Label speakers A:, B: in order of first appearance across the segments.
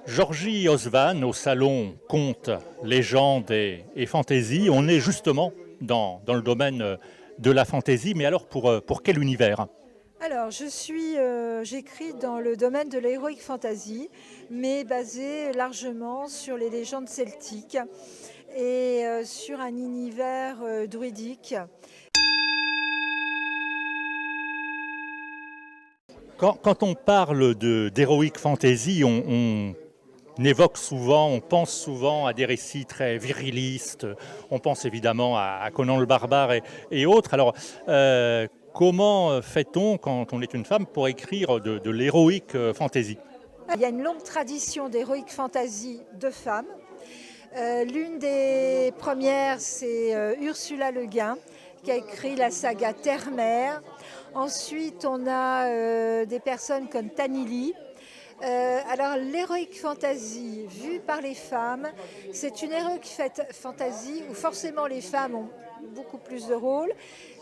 A: Georgie Osvan au salon Contes, légendes et fantaisie. On est justement dans le domaine de la fantaisie, mais alors pour quel univers?
B: Alors, j'écris dans le domaine de l'heroic fantasy, mais basé largement sur les légendes celtiques et sur un univers druidique.
A: Quand on parle d'heroic fantasy, on évoque souvent, on pense souvent à des récits très virilistes. On pense évidemment à Conan le barbare et autres. Alors, comment fait-on quand on est une femme pour écrire de l'heroic fantasy?
B: Il y a une longue tradition d'heroic fantasy de femmes. L'une des premières, c'est Ursula Le Guin, qui a écrit la saga Terre-Mère. Ensuite, on a des personnes comme Tanili. Alors, l'heroic fantasy vue par les femmes, c'est une heroic fantasy où forcément les femmes ont beaucoup plus de rôles.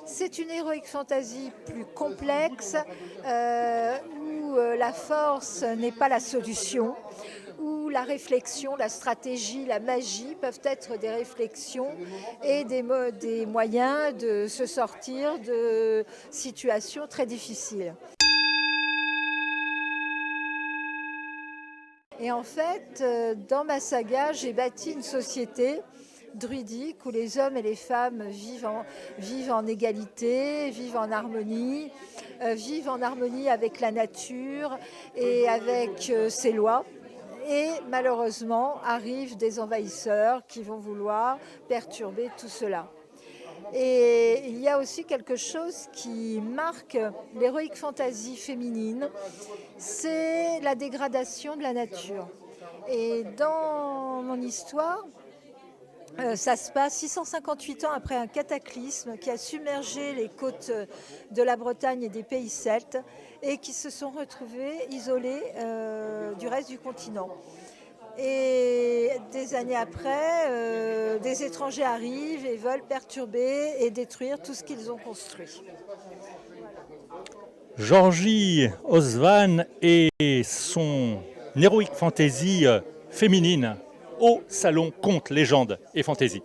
B: C'est une heroic fantasy plus complexe, où la force n'est pas la solution, où la réflexion, la stratégie, la magie peuvent être des réflexions et des moyens de se sortir de situations très difficiles. Et en fait, dans ma saga, j'ai bâti une société druidique où les hommes et les femmes vivent en égalité, vivent en harmonie avec la nature et avec ses lois. Et malheureusement, arrivent des envahisseurs qui vont vouloir perturber tout cela. Et il y a aussi quelque chose qui marque l'héroïque fantasy féminine, c'est la dégradation de la nature. Et dans mon histoire, ça se passe 658 ans après un cataclysme qui a submergé les côtes de la Bretagne et des pays celtes et qui se sont retrouvés isolés du reste du continent. Et des années après, des étrangers arrivent et veulent perturber et détruire tout ce qu'ils ont construit.
A: Georgie Osvan et son heroic fantasy féminine au salon Contes, légendes et fantaisie.